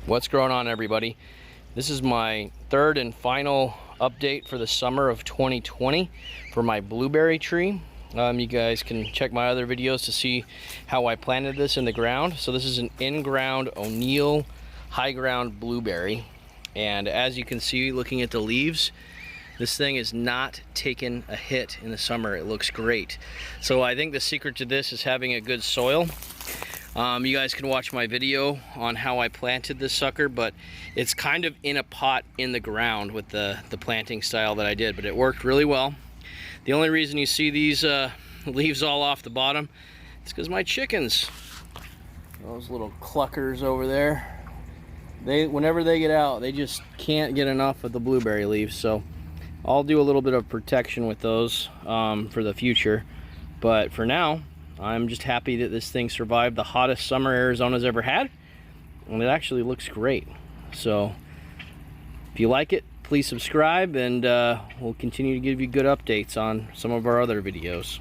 What's going on, everybody? This is my third and final update for the summer of 2020 for my blueberry tree. You guys can check my other videos to see how I planted this in the ground. So this is an in-ground O'Neill high ground blueberry, and as you can see, looking at the leaves, this thing is not taking a hit in the summer. It looks great. So I think the secret to this is having a good soil. You guys can watch my video on how I planted this sucker, but it's kind of in a pot in the ground with the planting style that I did, but it worked really well. The only reason you see these leaves all off the bottom is because my chickens, those little cluckers over there, whenever they get out, they just can't get enough of the blueberry leaves. So I'll do a little bit of protection with those for the future, but for now I'm just happy that this thing survived the hottest summer Arizona's ever had, and it actually looks great. So if you like it, please subscribe, and we'll continue to give you good updates on some of our other videos.